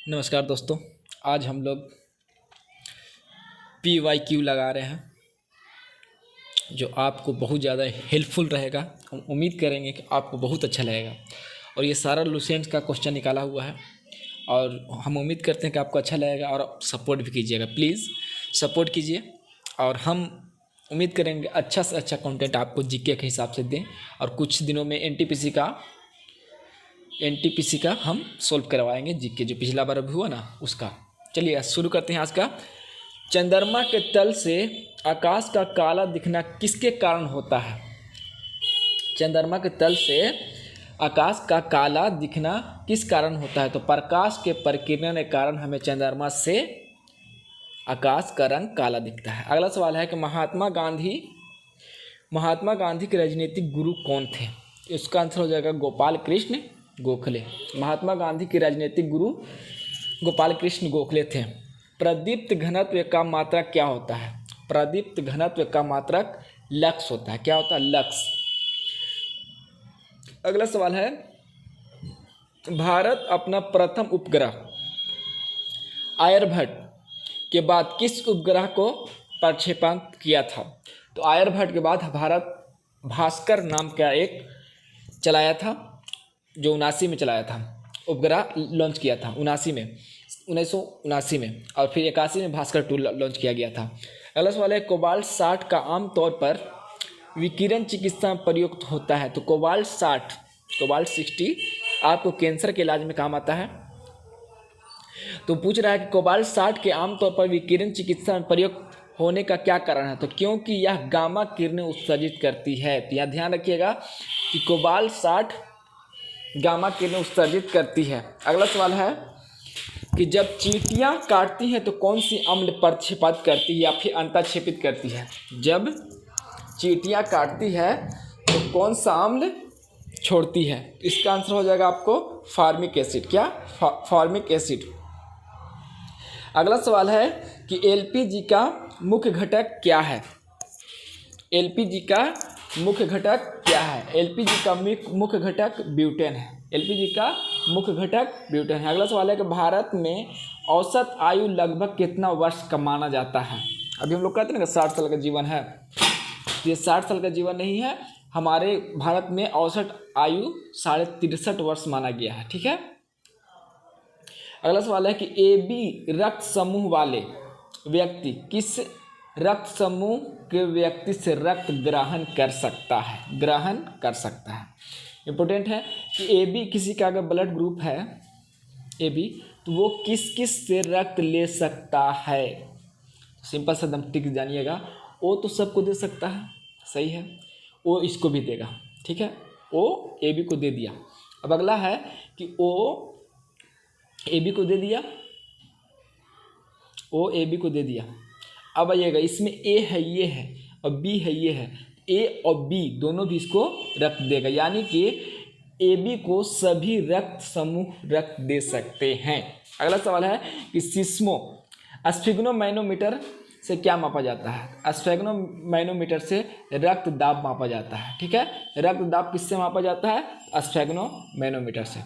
नमस्कार दोस्तों। आज हम लोग PYQ लगा रहे हैं जो आपको बहुत ज़्यादा हेल्पफुल रहेगा। हम उम्मीद करेंगे कि आपको बहुत अच्छा लगेगा। और ये सारा लुसेंट का क्वेश्चन निकाला हुआ है और हम उम्मीद करते हैं कि आपको अच्छा लगेगा और आप सपोर्ट भी कीजिएगा। प्लीज़ सपोर्ट कीजिए और हम उम्मीद करेंगे अच्छा से अच्छा कंटेंट आपको जीके के हिसाब से दें। और कुछ दिनों में एनटीपीसी का हम सोल्व करवाएंगे जीके, जो पिछला बार अभी हुआ ना उसका। चलिए शुरू करते हैं आज का। चंद्रमा के तल से आकाश का काला दिखना किसके कारण होता है? चंद्रमा के तल से आकाश का काला दिखना किस कारण होता है? तो प्रकाश के प्रकीर्णन के कारण हमें चंद्रमा से आकाश का रंग काला दिखता है। अगला सवाल है कि महात्मा गांधी के राजनीतिक गुरु कौन थे? इसका आंसर हो जाएगा गोपाल कृष्ण गोखले। महात्मा गांधी के राजनीतिक गुरु गोपाल कृष्ण गोखले थे। प्रदीप्त घनत्व का मात्रक क्या होता है? प्रदीप्त घनत्व का मात्रक लक्स होता है। क्या होता है? लक्स। अगला सवाल है, भारत अपना प्रथम उपग्रह आर्यभट्ट के बाद किस उपग्रह को प्रक्षेपण किया था? तो आर्यभट्ट के बाद भारत भास्कर नाम का एक चलाया था, जो 79 में चलाया था। उपग्रह लॉन्च किया था 1979 में, और फिर 81 में भास्कर 2 लॉन्च किया गया था। अगला सवाल है, कोबाल्ट 60 का आमतौर पर विकिरण चिकित्सा में प्रयुक्त होता है। तो कोबाल्ट 60 आपको कैंसर के इलाज में काम आता है। तो पूछ रहा है कि कोबाल्ट 60 के आमतौर पर विकिरण चिकित्सा में प्रयुक्त होने का क्या कारण है? तो क्योंकि यह गामा किरणें उत्सर्जित करती है। तो यहाँ ध्यान रखिएगा कि कोबाल्ट 60 गामा किरणें उत्सर्जित करती है। अगला सवाल है कि जब चींटियां काटती हैं तो कौन सी अम्ल प्रक्षेपित करती है या फिर अंतःक्षेपित करती है? जब चींटियां काटती है तो कौन सा अम्ल छोड़ती है? इसका आंसर हो जाएगा आपको फॉर्मिक एसिड। क्या? Formic acid. अगला सवाल है कि एलपीजी का मुख्य घटक क्या है? एलपीजी का मुख्य घटक क्या है? एलपीजी का मुख्य घटक ब्यूटेन है। एलपीजी का मुख्य घटक ब्यूटेन है। अगला सवाल है कि भारत में औसत आयु लगभग कितना वर्ष का माना जाता है? अभी हम लोग कहते हैं ना 60 साल का जीवन है, ये 60 साल का जीवन नहीं है। हमारे भारत में औसत आयु 63.5 वर्ष माना गया है। ठीक है। अगला सवाल है कि AB रक्त समूह वाले व्यक्ति किस रक्त समूह के व्यक्ति से रक्त ग्रहण कर सकता है? इंपॉर्टेंट है कि AB किसी का अगर ब्लड ग्रुप है AB, तो वो किस किस से रक्त ले सकता है? सिंपल सा दम टिक जानिएगा। O तो सबको दे सकता है, सही है। O इसको भी देगा, ठीक है। O AB को दे दिया। अब अगला है कि O AB को दे दिया, O AB को दे दिया। अब आइएगा, इसमें A है, ये है, और B है, ये है। A और B दोनों भी इसको रक्त देगा, यानी कि AB को सभी रक्त समूह रक्त दे सकते हैं। अगला सवाल है कि स्फिग्नोमैनोमीटर से क्या मापा जाता है? स्फिग्नोमैनोमीटर से रक्त दाब मापा जाता है। ठीक है। रक्त दाब किससे मापा जाता है? स्फिग्नोमैनोमीटर से।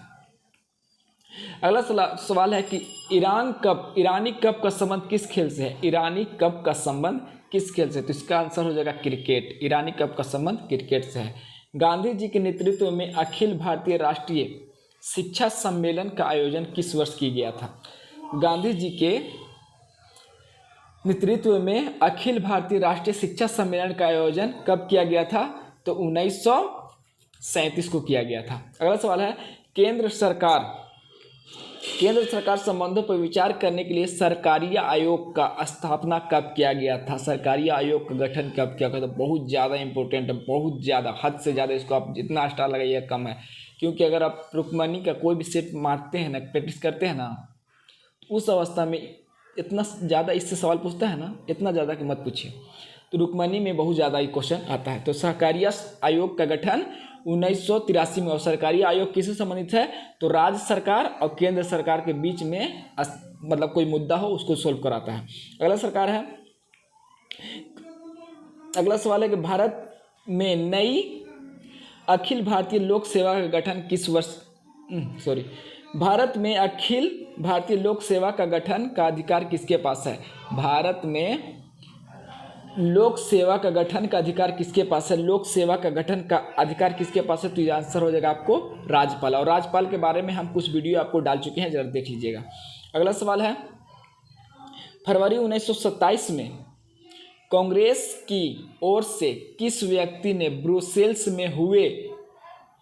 अगला सवाल है कि ईरानी कप का संबंध किस खेल से है? ईरानी कप का संबंध किस खेल से? तो इसका आंसर हो जाएगा क्रिकेट। ईरानी कप का संबंध क्रिकेट से है। गांधी जी के नेतृत्व में अखिल भारतीय राष्ट्रीय शिक्षा सम्मेलन का आयोजन किस वर्ष किया गया था? गांधी जी के नेतृत्व में अखिल भारतीय राष्ट्रीय शिक्षा सम्मेलन का आयोजन कब किया गया था? तो 1937 को किया गया था। अगला सवाल है, केंद्र सरकार संबंधों पर विचार करने के लिए सरकारीय आयोग का स्थापना कब किया गया था? सरकारीय आयोग का गठन कब किया गया था? बहुत ज़्यादा इंपॉर्टेंट है, बहुत ज़्यादा, हद से ज़्यादा। इसको आप जितना स्टार लगाइए कम है, क्योंकि अगर आप रुक्मणी का कोई भी सेट मारते हैं ना, प्रैक्टिस करते हैं ना, उस अवस्था में इतना ज़्यादा इससे सवाल पूछता है ना, इतना ज़्यादा कि मत पूछिए। तो रुक्मणी में बहुत ज़्यादा ये क्वेश्चन आता है। तो सहकारिता आयोग का गठन 1983 में। और सरकारी आयोग किससे संबंधित है? तो राज्य सरकार और केंद्र सरकार के बीच में मतलब कोई मुद्दा हो उसको सोल्व कराता है। अगला सवाल है कि भारत में नई अखिल भारतीय लोक सेवा का गठन किस वर्ष भारत में अखिल भारतीय लोक सेवा का गठन का अधिकार किसके पास है? भारत में लोक सेवा का गठन का अधिकार किसके पास है? लोक सेवा का गठन का अधिकार किसके पास है? तो ये आंसर हो जाएगा आपको राज्यपाल। और राज्यपाल के बारे में हम कुछ वीडियो आपको डाल चुके हैं, जरा देख लीजिएगा। अगला सवाल है, फरवरी 1927 में कांग्रेस की ओर से किस व्यक्ति ने ब्रुसेल्स में हुए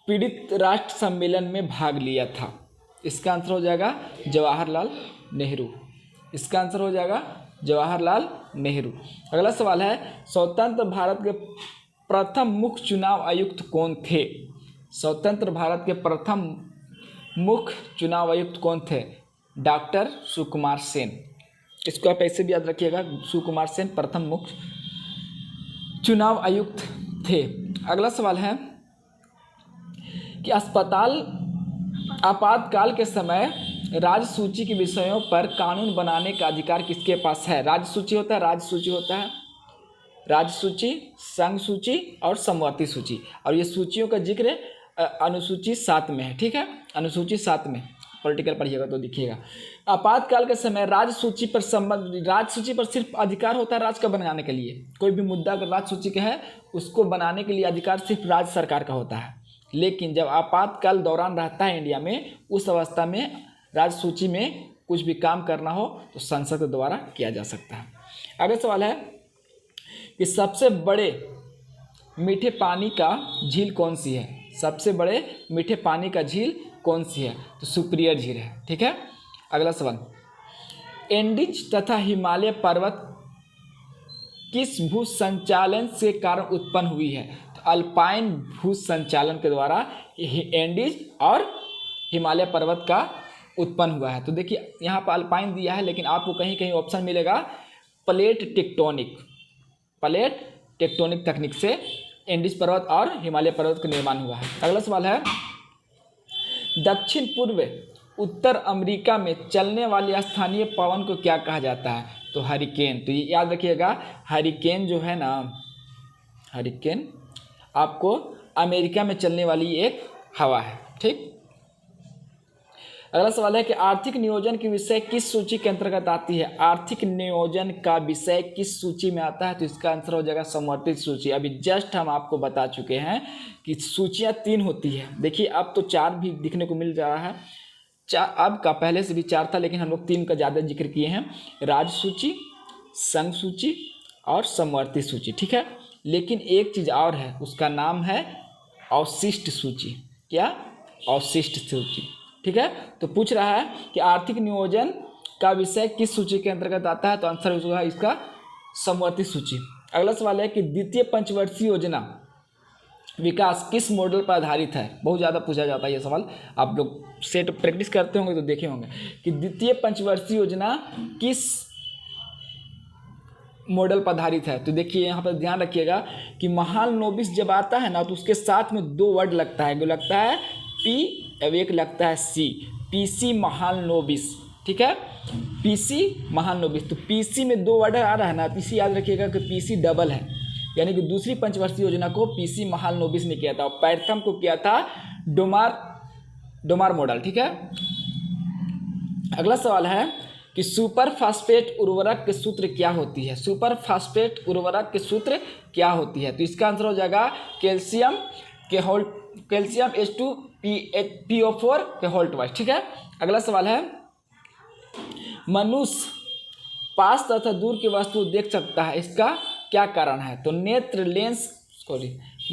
पीड़ित राष्ट्र सम्मेलन में भाग लिया था? इसका आंसर हो जाएगा जवाहरलाल नेहरू। इसका आंसर हो जाएगा जवाहरलाल नेहरू। अगला सवाल है, स्वतंत्र भारत के प्रथम मुख्य चुनाव आयुक्त कौन थे? स्वतंत्र भारत के प्रथम मुख्य चुनाव आयुक्त कौन थे? डॉक्टर सुकुमार सेन। इसको आप ऐसे भी याद रखिएगा, सुकुमार सेन प्रथम मुख्य चुनाव आयुक्त थे। अगला सवाल है कि आपातकाल के समय राज्य सूची के विषयों पर कानून बनाने का अधिकार किसके पास है? राज्य सूची होता है, राज्य सूची, संघ सूची और समवर्ती सूची। और ये सूचियों का जिक्र अनुसूची 7 में है, ठीक है, अनुसूची 7 में पॉलिटिकल पढ़िएगा तो दिखिएगा। आपातकाल के समय राज्य सूची पर सिर्फ अधिकार होता है राज्य का बनाने के लिए। कोई भी मुद्दा अगर राज्य सूची का है उसको बनाने के लिए अधिकार सिर्फ राज्य सरकार का होता है। लेकिन जब आपातकाल दौरान रहता है इंडिया में, उस अवस्था में राज्य सूची में कुछ भी काम करना हो तो संसद के द्वारा किया जा सकता है। अगला सवाल है कि सबसे बड़े मीठे पानी का झील कौन सी है? सबसे बड़े मीठे पानी का झील कौन सी है? तो सुपीरियर झील है, ठीक है। अगला सवाल, एंडीज तथा हिमालय पर्वत किस भू संचालन से कारण उत्पन्न हुई है? तो अल्पाइन भू संचालन के द्वारा एंडीज और हिमालय पर्वत का उत्पन्न हुआ है। तो देखिए यहाँ पर अल्पाइन दिया है, लेकिन आपको कहीं कहीं ऑप्शन मिलेगा प्लेट टेक्टोनिक तकनीक से एंडीज पर्वत और हिमालय पर्वत का निर्माण हुआ है। अगला सवाल है, दक्षिण पूर्व उत्तर अमेरिका में चलने वाली स्थानीय पवन को क्या कहा जाता है? तो हरिकेन। तो ये याद रखिएगा, हरिकेन जो है ना, हरिकेन आपको अमेरिका में चलने वाली एक हवा है, ठीक। अगला सवाल है कि आर्थिक नियोजन की विषय किस सूची के अंतर्गत आती है? आर्थिक नियोजन का विषय किस सूची में आता है? तो इसका आंसर हो जाएगा समवर्तित सूची। अभी जस्ट हम आपको बता चुके हैं कि सूचियां 3 होती है। देखिए अब तो 4 भी दिखने को मिल रहा है, अब का पहले से भी 4 था, लेकिन हम लोग 3 का ज़्यादा जिक्र किए हैं, राज्य सूची, संघ सूची और समवर्ती सूची, ठीक है। लेकिन एक चीज़ और है, उसका नाम है अवशिष्ट सूची। क्या? अवशिष्ट सूची, ठीक है। तो पूछ रहा है कि आर्थिक नियोजन का विषय किस सूची के अंतर्गत आता है? तो आंसर होगा इसका समवर्ती सूची। अगला सवाल है कि द्वितीय पंचवर्षीय योजना विकास किस मॉडल पर आधारित है? बहुत ज़्यादा पूछा जाता है ये सवाल, आप लोग सेट प्रैक्टिस करते होंगे तो देखे होंगे कि द्वितीय पंचवर्षीय योजना किस मॉडल पर आधारित है। तो देखिए यहाँ पर ध्यान रखिएगा कि महालनोबिस जब आता है ना, तो उसके साथ में 2 वर्ड लगता है, जो लगता है पी अब एक लगता है सी, पीसी महालनोबिस, ठीक है, पीसी महालनोबिस। तो पीसी में 2 वर्ड आ रहा है ना, पीसी याद रखिएगा कि पीसी डबल है, यानी कि दूसरी पंचवर्षीय योजना को पीसी महालनोबिस ने किया था और प्रथम को किया था डोमार मॉडल, ठीक है। अगला सवाल है कि सुपर फास्फेट उर्वरक के सूत्र क्या होती है? सुपर फास्फेट उर्वरक के सूत्र क्या होती है? तो इसका आंसर हो जाएगा कैल्शियम H2PO4 के होल्ट वाइज, ठीक है। अगला सवाल है, मनुष्य पास तथा दूर की वस्तु देख सकता है, इसका क्या कारण है? तो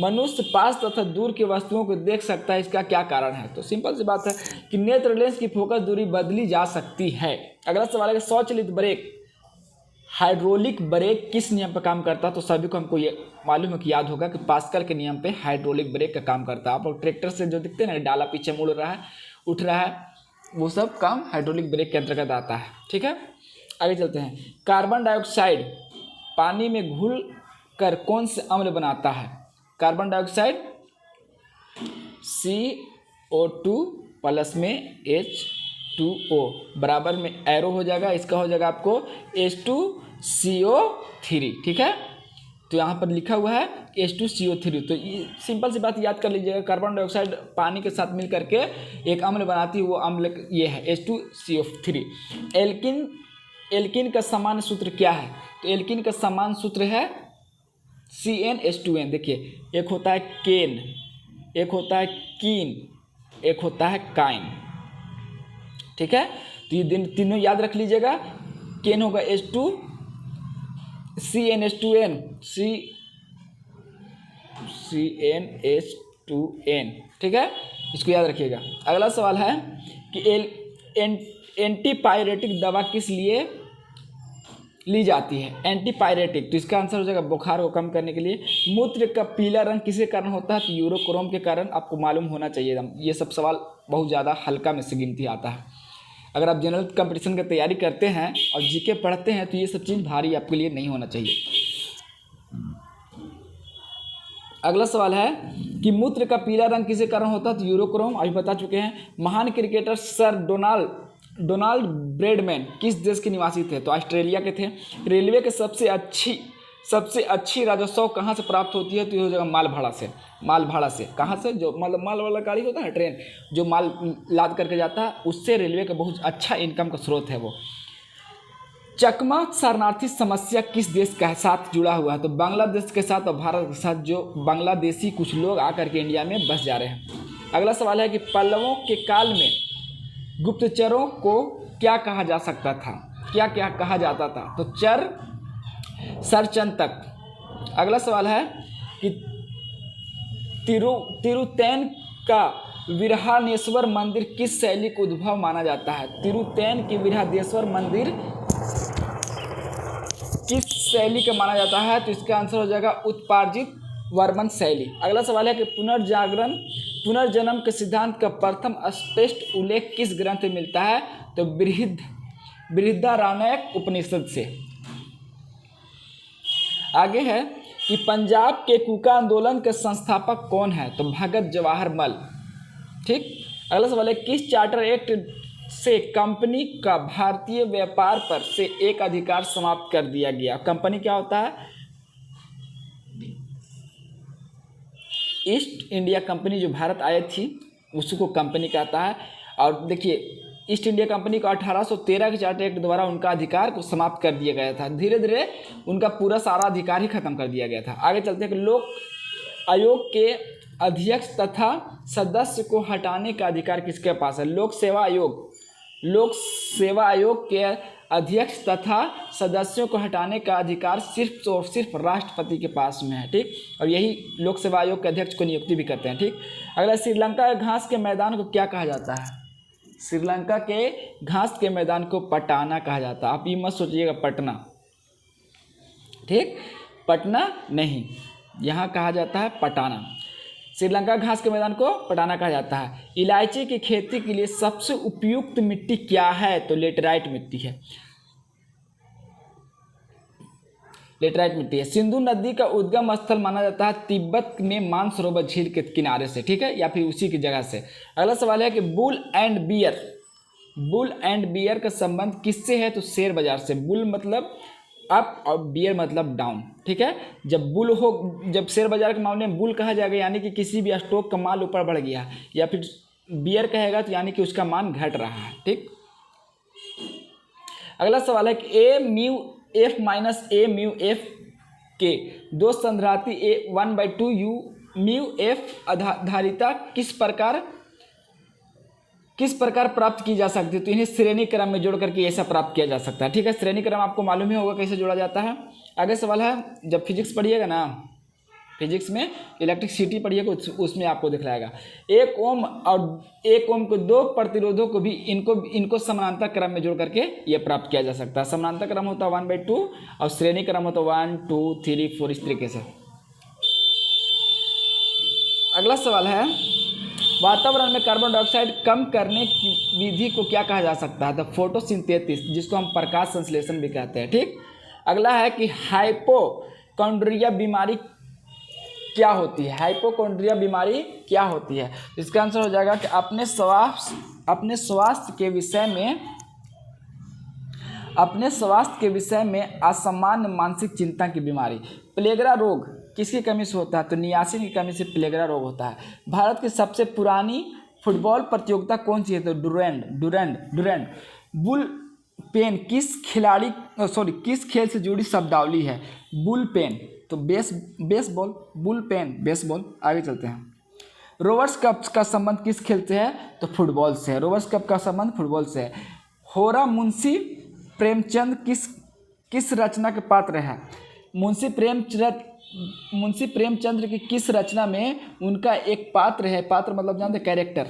मनुष्य पास तथा दूर की वस्तुओं को देख सकता है, इसका क्या कारण है? तो सिंपल सी बात है कि नेत्र लेंस की फोकस दूरी बदली जा सकती है। अगला सवाल है कि स्वचालित ब्रेक, हाइड्रोलिक ब्रेक किस नियम पर काम करता है? तो सभी को हमको ये मालूम है कि याद होगा कि पास्कल के नियम पे हाइड्रोलिक ब्रेक का काम करता है। आप लोग ट्रैक्टर से जो दिखते हैं ना, डाला पीछे मुड़ रहा है, उठ रहा है, वो सब काम हाइड्रोलिक ब्रेक के अंतर्गत आता है, ठीक है। आगे चलते हैं, कार्बन डाइऑक्साइड पानी में घुल कर कौन से अम्ल बनाता है? कार्बन डाइऑक्साइड CO2 प्लस में H2O बराबर में एरो हो जाएगा, इसका हो जाएगा आपको H2CO3, ठीक है। तो यहाँ पर लिखा हुआ है H2CO3। तो ये सिंपल सी बात याद कर लीजिएगा, कार्बन डाइऑक्साइड पानी के साथ मिल करके एक अम्ल बनाती है, वो अम्ल ये है H2CO3। एल्किन का सामान्य सूत्र क्या है? तो एल्किन का सामान्य सूत्र है CnH2n। देखिए, एक होता है केन, एक होता है कीन, एक होता है काइन। ठीक है, तो ये तीनों याद रख लीजिएगा। केन होगा H2, CnH2n, CnH2n। ठीक है, इसको याद रखिएगा। अगला सवाल है कि एंटीपायरेटिक दवा किस लिए ली जाती है? एंटीपायरेटिक, तो इसका आंसर हो जाएगा बुखार को कम करने के लिए। मूत्र का पीला रंग किसके कारण होता है? तो यूरोक्रोम के कारण। आपको मालूम होना चाहिए, ये सब सवाल बहुत ज़्यादा हल्का में से गिनती आता है। अगर आप जनरल कंपटीशन की तैयारी करते हैं और जीके पढ़ते हैं तो ये सब चीज़ भारी आपके लिए नहीं होना चाहिए। अगला सवाल है कि मूत्र का पीला रंग किसके कारण होता है? तो यूरोक्रोम, अभी बता चुके हैं। महान क्रिकेटर सर डोनाल्ड ब्रैडमैन किस देश के निवासी थे? तो ऑस्ट्रेलिया के थे। रेलवे के सबसे अच्छी राजस्व कहाँ से प्राप्त होती है? तो ये हो जाएगा माल भाड़ा से। कहाँ से? जो मतलब माल वाला गाड़ी होता है, ट्रेन जो माल लाद करके जाता है, उससे रेलवे का बहुत अच्छा इनकम का स्रोत है वो। चकमा शरणार्थी समस्या किस देश के साथ जुड़ा हुआ है? तो बांग्लादेश के साथ और भारत के साथ, जो बांग्लादेशी कुछ लोग आकर के इंडिया में बस जा रहे हैं। अगला सवाल है कि पल्लवों के काल में गुप्तचरों को क्या कहा जा सकता था? क्या कहा जाता था? तो चर, सरचंतक। अगला सवाल है कि तिरुतैन का विरहानेश्वर मंदिर किस शैली का उद्भव माना जाता है? तिरुतैन की विरहानेश्वर मंदिर किस शैली का माना जाता है? तो इसका आंसर हो जाएगा उत्पार्जित वर्मन शैली। अगला सवाल है कि पुनर्जन्म के सिद्धांत का प्रथम स्पष्ट उल्लेख किस ग्रंथ में मिलता है? तो बृहदारण्यक उपनिषद से। आगे है कि पंजाब के कूका आंदोलन के संस्थापक कौन है? तो भगत जवाहर मल। ठीक। अगला सवाल है किस चार्टर एक्ट से कंपनी का भारतीय व्यापार पर से एक अधिकार समाप्त कर दिया गया? कंपनी क्या होता है? ईस्ट इंडिया कंपनी जो भारत आई थी उसको कंपनी कहता है। और देखिए, ईस्ट इंडिया कंपनी को 1813 के चार्टर एक्ट द्वारा उनका अधिकार को समाप्त कर दिया गया था। धीरे धीरे उनका पूरा सारा अधिकार ही खत्म कर दिया गया था। आगे चलते हैं कि लोक आयोग के अध्यक्ष तथा सदस्य को हटाने का अधिकार किसके पास है? लोक सेवा आयोग के अध्यक्ष तथा सदस्यों को हटाने का अधिकार सिर्फ और सिर्फ राष्ट्रपति के पास में है। ठीक, और यही लोक सेवा आयोग के अध्यक्ष को नियुक्ति भी करते हैं। ठीक। अगला, श्रीलंका के घास के मैदान को क्या कहा जाता है? श्रीलंका के घास के मैदान को पटाना कहा जाता है। आप ये मत सोचिएगा पटना, ठीक, पटना नहीं, यहाँ कहा जाता है पटाना। श्रीलंका घास के मैदान को पटाना कहा जाता है। इलायची की खेती के लिए सबसे उपयुक्त मिट्टी क्या है? तो लेटराइट मिट्टी है। लेटराइट मिट्टी है। सिंधु नदी का उद्गम स्थल माना जाता है तिब्बत में मानसरोवर झील के किनारे से। ठीक है, या फिर उसी की जगह से। अगला सवाल है कि बुल एंड बियर का संबंध किससे है? तो शेयर बाजार से। बुल मतलब अप और बियर मतलब डाउन। ठीक है, जब शेयर बाजार के मामले में बुल कहा जाएगा यानी कि किसी भी स्टॉक का माल ऊपर बढ़ गया, या फिर बियर कहेगा तो यानी कि उसका मान घट रहा है। ठीक। अगला सवाल है कि ए म्यू एफ के दो संधारिती A1/2 U म्यू एफ आधारिता किस प्रकार प्राप्त की जा सकती है? तो इन्हें श्रेणी क्रम में जोड़ करके ऐसा प्राप्त किया जा सकता है। ठीक है, श्रेणी क्रम आपको मालूम ही होगा कैसे जोड़ा जाता है। आगे सवाल है, जब फिजिक्स पढ़िएगा ना, फिजिक्स में इलेक्ट्रिसिटी पढ़िएगा, उसमें आपको दिखलाएगा। एक ओम को दो प्रतिरोधों को भी इनको समानांतर क्रम में जोड़ करके ये प्राप्त किया जा सकता है। समानांतर क्रम होता है 1/2 और श्रेणी क्रम होता है 1 2 3 4 इस तरीके से। अगला सवाल है, वातावरण में कार्बन डाइऑक्साइड कम करने की विधि को क्या कहा जा सकता है? तो फोटोसिंथेसिस, जिसको हम प्रकाश संश्लेषण भी कहते हैं। ठीक। अगला है कि हाइपोकॉन्ड्रिया बीमारी क्या होती है? हाइपोकॉन्ड्रिया बीमारी क्या होती है? इसका आंसर हो जाएगा कि अपने स्वास्थ्य के विषय में अपने स्वास्थ्य के विषय में असामान्य मानसिक चिंता की बीमारी। प्लेगरा रोग किसकी कमी से होता है? तो नियासिन की कमी से प्लेगरा रोग होता है। भारत की सबसे पुरानी फुटबॉल प्रतियोगिता कौन सी है? तो डुरैंड। बुल पेन किस खेल से जुड़ी शब्दावली है? बुल पेन तो बेसबॉल, बुल पेन बेसबॉल। आगे चलते हैं। रोवर्स कप का संबंध किस खेल से है? तो फुटबॉल से है। रोवर्स कप का संबंध फुटबॉल से है। होरा मुंशी प्रेमचंद किस रचना के पात्र है? मुंशी प्रेमचंद्र की किस रचना में उनका एक पात्र है? पात्र मतलब जानते, कैरेक्टर।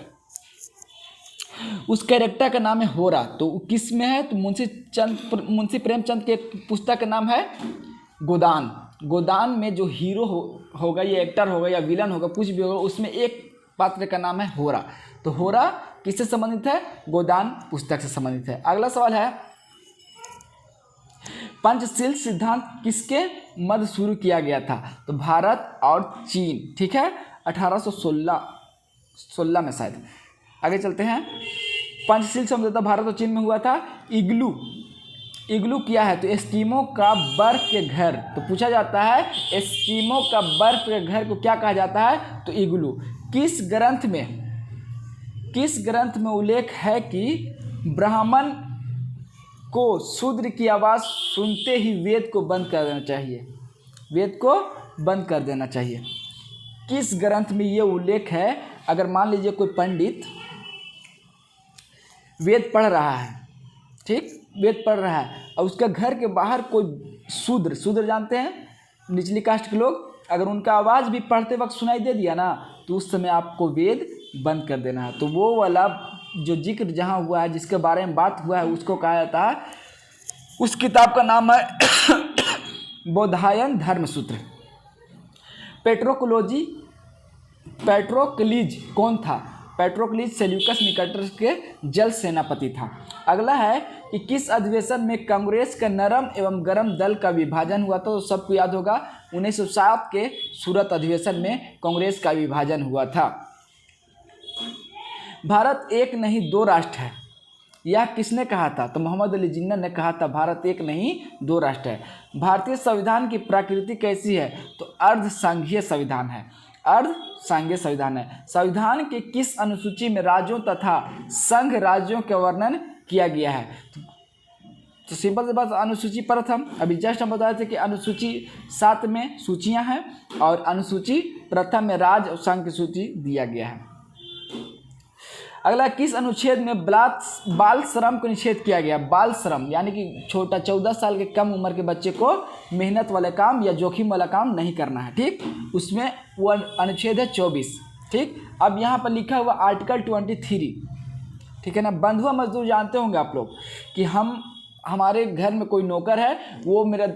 उस कैरेक्टर का नाम है होरा। तो किस में है? तो मुंशी प्रेमचंद के पुस्तक का नाम है गोदान। गोदान में जो हीरो होगा या एक्टर होगा या विलन होगा, कुछ भी होगा, उसमें एक पात्र का नाम है होरा। तो होरा किससे संबंधित है? गोदान पुस्तक से संबंधित है। अगला सवाल है, पंचशील सिद्धांत किसके मध्य शुरू किया गया था? तो भारत और चीन। ठीक है, 1816 में शायद। आगे चलते हैं। पंचशील समझौता भारत और चीन में हुआ था। इग्लू क्या है? तो एस्किमो का बर्फ के घर। तो पूछा जाता है एस्किमो का बर्फ के घर को क्या कहा जाता है? तो इग्लू। किस ग्रंथ में उल्लेख है कि ब्राह्मण को शूद्र की आवाज़ सुनते ही वेद को बंद कर देना चाहिए? वेद को बंद कर देना चाहिए। किस ग्रंथ में ये उल्लेख है? अगर मान लीजिए कोई पंडित वेद पढ़ रहा है, ठीक, वेद पढ़ रहा है, और उसका घर के बाहर कोई शूद्र जानते हैं, निचली कास्ट के लोग, अगर उनका आवाज़ भी पढ़ते वक्त सुनाई दे दिया ना, तो उस समय आपको वेद बंद कर देना है। तो वो वाला जो जिक्र जहाँ हुआ है, जिसके बारे में बात हुआ है, उसको कहा जाता है, उस किताब का नाम है बौधायन धर्मसूत्र। पेट्रोक्लीज कौन था? पेट्रोक्लीज सेल्यूकस निकेटर के जल सेनापति था। अगला है कि किस अधिवेशन में कांग्रेस का नरम एवं गरम दल का विभाजन हुआ था? तो सबको याद होगा, 1907 के सूरत अधिवेशन में कांग्रेस का विभाजन हुआ था। भारत एक नहीं दो राष्ट्र है, यह किसने कहा था? तो मोहम्मद अली जिन्ना ने कहा था भारत एक नहीं दो राष्ट्र है। भारतीय संविधान की प्रकृति कैसी है? तो अर्धसंघीय संविधान है। अर्धसंघीय संविधान है। संविधान के किस अनुसूची में राज्यों तथा संघ राज्यों का वर्णन किया गया है? तो सिंपल सी बात, अनुसूची प्रथम। अभी जस्ट हम बताए थे कि अनुसूची 7 में सूचियां हैं और अनुसूची प्रथम में राज्य और संघ की सूची दिया गया है। अगला, किस अनुच्छेद में बाल श्रम को निषेध किया गया? बाल श्रम यानी कि छोटा 14 साल के कम उम्र के बच्चे को मेहनत वाले काम या जोखिम वाला काम नहीं करना है, ठीक, उसमें वो अनुच्छेद है 24। ठीक, अब यहाँ पर लिखा हुआ आर्टिकल 23, ठीक है ना। बंधुआ मजदूर जानते होंगे आप लोग कि हमारे घर में कोई नौकर है, वो मेरा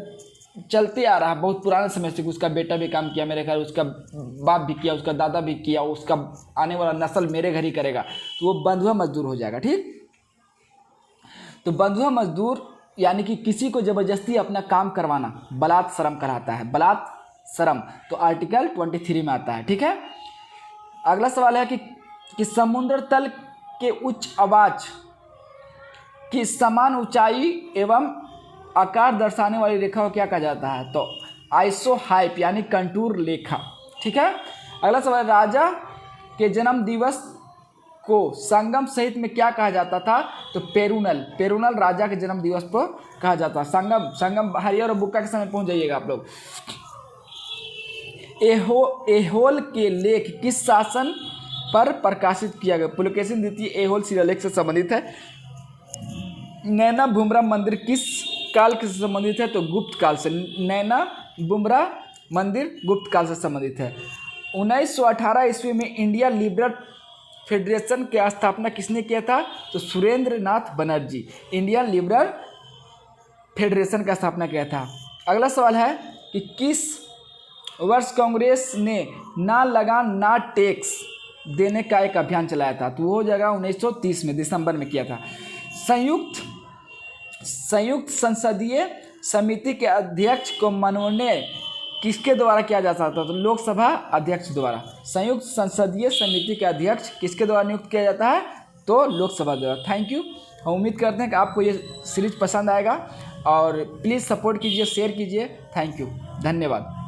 चलते आ रहा बहुत पुराने समय से, उसका बेटा भी काम किया मेरे घर, उसका बाप भी किया, उसका दादा भी किया, उसका आने वाला नस्ल मेरे घर ही करेगा, तो वो बंधुआ मजदूर हो जाएगा। ठीक, तो बंधुआ मजदूर यानी कि किसी को ज़बरदस्ती अपना काम करवाना बलात् श्रम कहलाता है। बलात् श्रम तो आर्टिकल 23 में आता है। ठीक है, अगला सवाल है कि समुद्र तल के उच्च आवाज की समान ऊंचाई एवं आकार दर्शाने वाली रेखा को क्या कहा जाता है? तो आइसोहाइप यानी कंटूर रेखा। ठीक है, अगला सवाल, राजा के जन्म दिवस को संगम सहित में क्या कहा जाता था? तो पेरुनल राजा के जन्म दिवस पर कहा जाता है। संगम हरियर और बुक्का के समय पहुंच जाइएगा आप लोग। एहोल के लेख किस शासन पर प्रकाशित किया गया? पुलकेशिन द्वितीय एहोल शिलालेख से संबंधित है। नैना बुमरा मंदिर किस काल से संबंधित है? तो गुप्त काल से। नैना बुमरा मंदिर गुप्त काल से संबंधित है। 1918 ईस्वी में इंडिया लिबरल फेडरेशन की स्थापना किसने किया था? तो सुरेंद्र नाथ बनर्जी इंडियन लिबरल फेडरेशन का स्थापना किया था। अगला सवाल है कि किस वर्ष कांग्रेस ने ना लगान ना टैक्स देने का एक अभियान चलाया था? तो वो जगह 1930 में दिसंबर में किया था। संयुक्त संसदीय समिति के अध्यक्ष को मनोनयन किसके द्वारा किया जा सकता है? तो लोकसभा अध्यक्ष द्वारा। संयुक्त संसदीय समिति के अध्यक्ष किसके द्वारा नियुक्त किया जाता है? तो लोकसभा द्वारा। Thank you. हम उम्मीद करते हैं कि आपको ये सीरीज पसंद आएगा और प्लीज़ सपोर्ट कीजिए, शेयर कीजिए। थैंक यू, धन्यवाद।